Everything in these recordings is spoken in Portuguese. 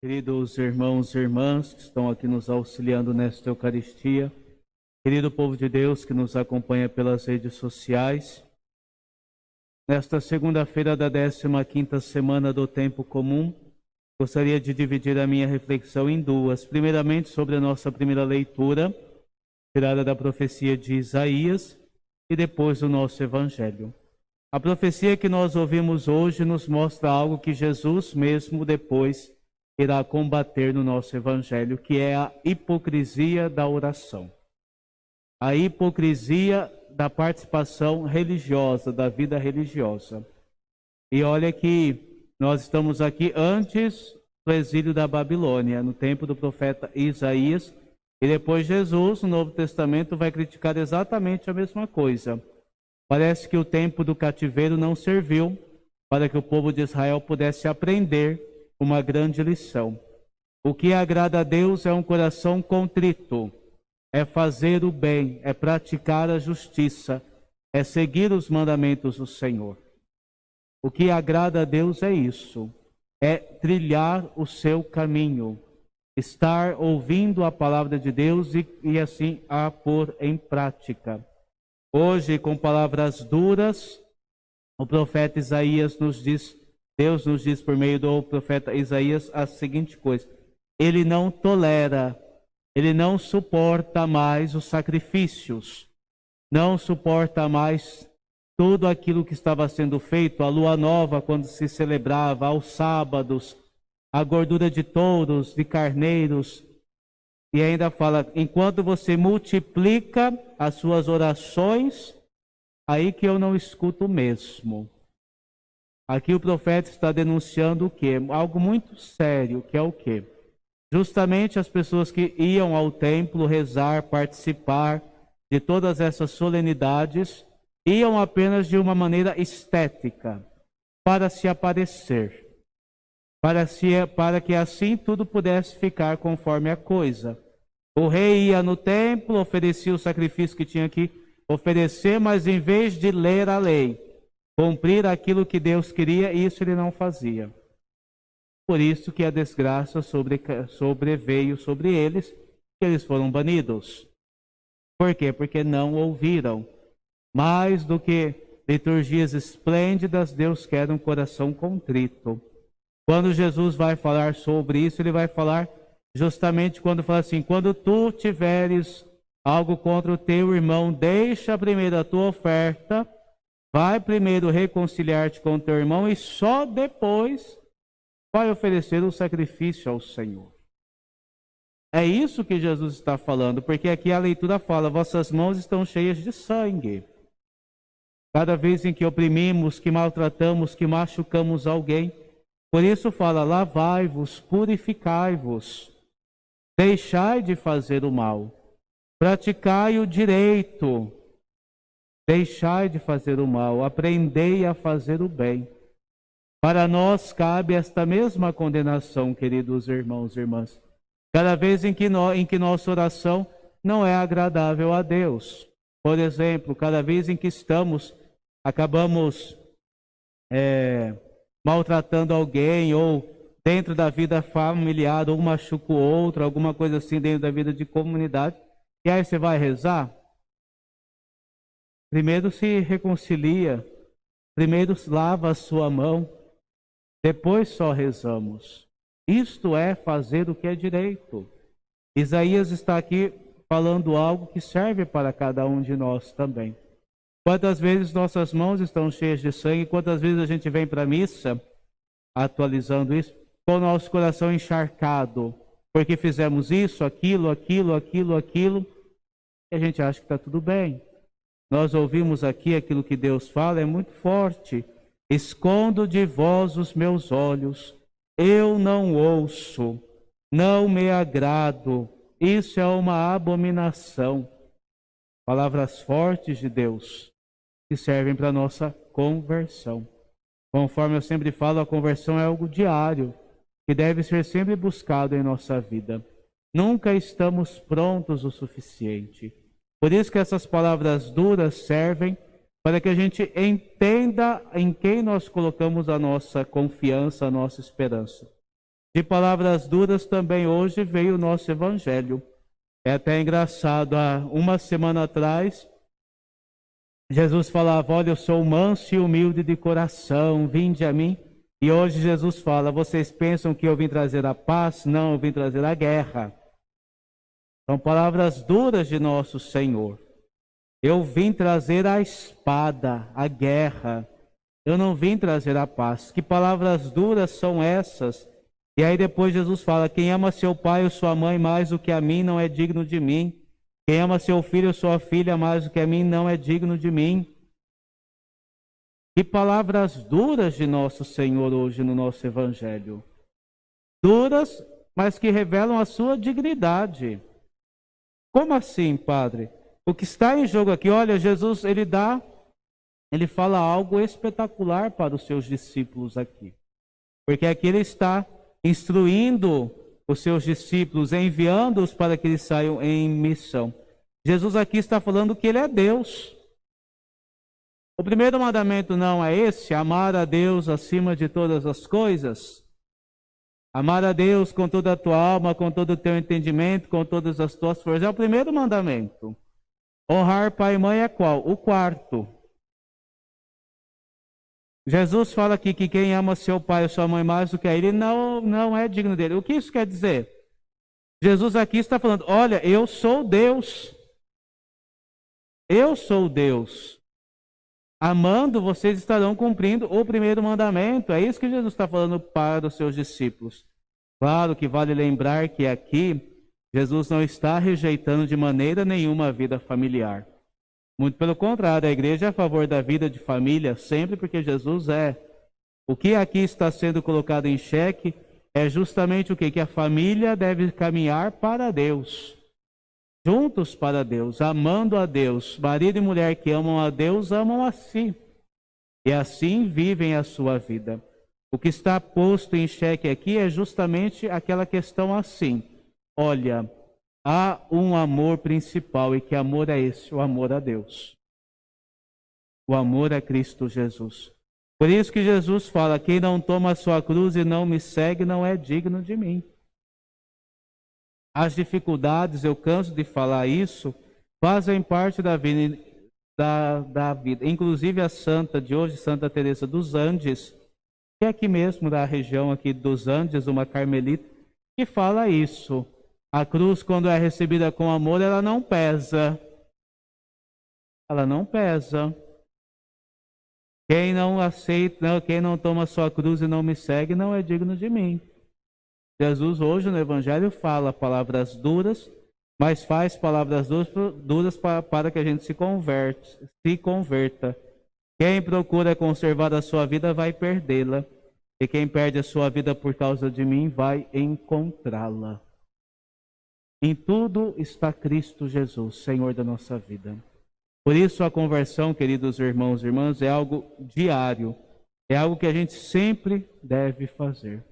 Queridos irmãos e irmãs que estão aqui nos auxiliando nesta Eucaristia, querido povo de Deus que nos acompanha pelas redes sociais, nesta segunda-feira da 15ª semana do Tempo Comum, gostaria de dividir a minha reflexão em duas. Primeiramente, sobre a nossa primeira leitura, tirada da profecia de Isaías, e depois o nosso Evangelho. A profecia que nós ouvimos hoje nos mostra algo que Jesus mesmo depois irá combater no nosso Evangelho, que é a hipocrisia da oração. A hipocrisia da participação religiosa, da vida religiosa. E olha que nós estamos aqui antes do exílio da Babilônia, no tempo do profeta Isaías, e depois Jesus, no Novo Testamento, vai criticar exatamente a mesma coisa. Parece que o tempo do cativeiro não serviu para que o povo de Israel pudesse aprender uma grande lição. O que agrada a Deus é um coração contrito, é fazer o bem, é praticar a justiça, é seguir os mandamentos do Senhor. O que agrada a Deus é isso, é trilhar o seu caminho, estar ouvindo a palavra de Deus e assim a pôr em prática. Hoje, com palavras duras, o profeta Isaías nos diz, Deus nos diz por meio do profeta Isaías a seguinte coisa: ele não tolera, ele não suporta mais os sacrifícios, não suporta mais tudo aquilo que estava sendo feito, a lua nova quando se celebrava, aos sábados, a gordura de touros, de carneiros. E ainda fala, enquanto você multiplica as suas orações, aí que eu não escuto mesmo. Aqui o profeta está denunciando o quê? Algo muito sério, que é o quê? Justamente as pessoas que iam ao templo rezar, participar de todas essas solenidades, iam apenas de uma maneira estética, para se aparecer, para que assim tudo pudesse ficar conforme a coisa. O rei ia no templo, oferecia o sacrifício que tinha que oferecer, mas em vez de ler a lei, cumprir aquilo que Deus queria, isso ele não fazia. Por isso que a desgraça sobreveio sobre eles, que eles foram banidos. Por quê? Porque não ouviram. Mais do que liturgias esplêndidas, Deus quer um coração contrito. Quando Jesus vai falar sobre isso, ele vai falar justamente quando fala assim, quando tu tiveres algo contra o teu irmão, deixa primeiro a tua oferta, vai primeiro reconciliar-te com o teu irmão e só depois vai oferecer o sacrifício ao Senhor. É isso que Jesus está falando, porque aqui a leitura fala, vossas mãos estão cheias de sangue. Cada vez em que oprimimos, que maltratamos, que machucamos alguém, por isso fala, lavai-vos, purificai-vos, deixai de fazer o mal, praticai o direito, deixai de fazer o mal, aprendei a fazer o bem. Para nós cabe esta mesma condenação, queridos irmãos e irmãs. Cada vez em que nossa oração não é agradável a Deus. Por exemplo, cada vez em que acabamos maltratando alguém, ou dentro da vida familiar, ou machuca o outro, alguma coisa assim dentro da vida de comunidade, e aí você vai rezar? Primeiro se reconcilia, primeiro lava a sua mão, depois só rezamos. Isto é fazer o que é direito. Isaías está aqui falando algo que serve para cada um de nós também. Quantas vezes nossas mãos estão cheias de sangue, quantas vezes a gente vem para a missa, atualizando isso, com o nosso coração encharcado, porque fizemos isso, aquilo, e a gente acha que está tudo bem. Nós ouvimos aqui aquilo que Deus fala, é muito forte. Escondo de vós os meus olhos, eu não ouço, não me agrado, isso é uma abominação. Palavras fortes de Deus, que servem para a nossa conversão. Conforme eu sempre falo, a conversão é algo diário, que deve ser sempre buscado em nossa vida. Nunca estamos prontos o suficiente. Por isso que essas palavras duras servem para que a gente entenda em quem nós colocamos a nossa confiança, a nossa esperança. De palavras duras também hoje veio o nosso evangelho. É até engraçado, há uma semana atrás, Jesus falava: olha, eu sou manso e humilde de coração, vinde a mim. E hoje Jesus fala: vocês pensam que eu vim trazer a paz? Não, eu vim trazer a guerra. São palavras duras de nosso Senhor. Eu vim trazer a espada, a guerra. Eu não vim trazer a paz. Que palavras duras são essas? E aí depois Jesus fala: quem ama seu pai ou sua mãe mais do que a mim não é digno de mim. Quem ama seu filho ou sua filha mais do que a mim não é digno de mim. Que palavras duras de nosso Senhor hoje no nosso evangelho. Duras, mas que revelam a sua dignidade. Como assim, Padre? O que está em jogo aqui, olha, Jesus, ele fala algo espetacular para os seus discípulos aqui. Porque aqui ele está instruindo os seus discípulos, enviando-os para que eles saiam em missão. Jesus aqui está falando que ele é Deus. O primeiro mandamento não é esse, amar a Deus acima de todas as coisas? Amar a Deus com toda a tua alma, com todo o teu entendimento, com todas as tuas forças. É o primeiro mandamento. Honrar pai e mãe é qual? O quarto. Jesus fala aqui que quem ama seu pai ou sua mãe mais do que a ele não é digno dele. O que isso quer dizer? Jesus aqui está falando: olha, eu sou Deus. Eu sou Deus. Amando, vocês estarão cumprindo o primeiro mandamento. É isso que Jesus está falando para os seus discípulos. Claro que vale lembrar que aqui Jesus não está rejeitando de maneira nenhuma a vida familiar. Muito pelo contrário, a igreja é a favor da vida de família sempre, porque Jesus é. O que aqui está sendo colocado em xeque é justamente o quê? Que a família deve caminhar para Deus. Juntos para Deus, amando a Deus. Marido e mulher que amam a Deus, amam a si. E assim vivem a sua vida. O que está posto em xeque aqui é justamente aquela questão assim. Olha, há um amor principal, e que amor é esse? O amor a Deus. O amor a Cristo Jesus. Por isso que Jesus fala: quem não toma a sua cruz e não me segue não é digno de mim. As dificuldades, eu canso de falar isso, fazem parte da vida. Inclusive a santa de hoje, Santa Teresa dos Andes, que é aqui mesmo da região aqui dos Andes, uma carmelita, que fala isso. A cruz, quando é recebida com amor, ela não pesa. Ela não pesa. Quem não aceita, quem não toma sua cruz e não me segue, não é digno de mim. Jesus hoje no Evangelho fala palavras duras, mas faz palavras duras para que a gente se converta. Quem procura conservar a sua vida vai perdê-la, e quem perde a sua vida por causa de mim vai encontrá-la. Em tudo está Cristo Jesus, Senhor da nossa vida. Por isso a conversão, queridos irmãos e irmãs, é algo diário, é algo que a gente sempre deve fazer.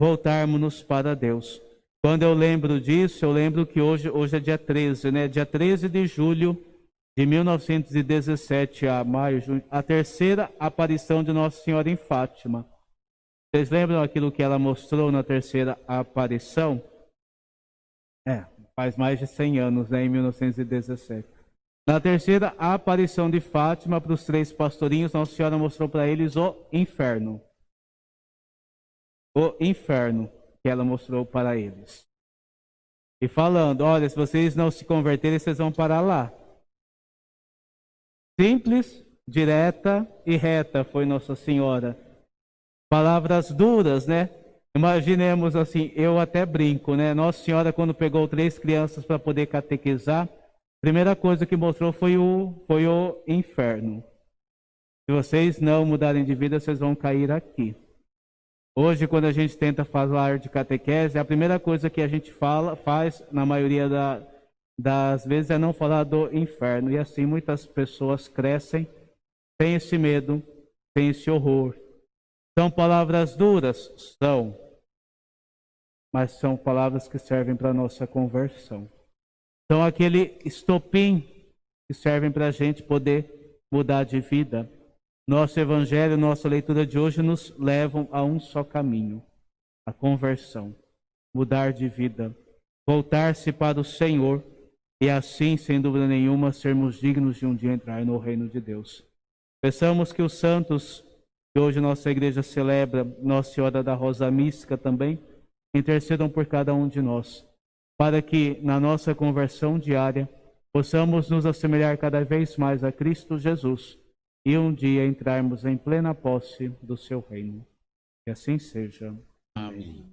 Voltarmos-nos para Deus. Quando eu lembro disso, eu lembro que hoje é dia 13, né? Dia 13 de julho de 1917 a maio, junho, a terceira aparição de Nossa Senhora em Fátima. Vocês lembram aquilo que ela mostrou na terceira aparição? Faz mais de 100 anos, né? Em 1917. Na terceira aparição de Fátima para os 3 pastorinhos, Nossa Senhora mostrou para eles o inferno. O inferno que ela mostrou para eles. E falando: olha, se vocês não se converterem, vocês vão parar lá. Simples, direta e reta foi Nossa Senhora. Palavras duras, né? Imaginemos assim, eu até brinco, né? Nossa Senhora, quando pegou 3 crianças para poder catequizar, a primeira coisa que mostrou foi o inferno. Se vocês não mudarem de vida, vocês vão cair aqui. Hoje, quando a gente tenta falar de catequese, a primeira coisa que a gente faz, na maioria das vezes, é não falar do inferno. E assim muitas pessoas crescem sem esse medo, sem esse horror. São palavras duras? São. Mas são palavras que servem para a nossa conversão. São aquele estopim que servem para a gente poder mudar de vida. Nosso evangelho, nossa leitura de hoje nos levam a um só caminho. a conversão, mudar de vida, voltar-se para o Senhor e assim, sem dúvida nenhuma, sermos dignos de um dia entrar no reino de Deus. Peçamos que os santos que hoje nossa igreja celebra, Nossa Senhora da Rosa Mística também, intercedam por cada um de nós, para que na nossa conversão diária possamos nos assemelhar cada vez mais a Cristo Jesus e um dia entrarmos em plena posse do seu reino. Que assim seja. Amém.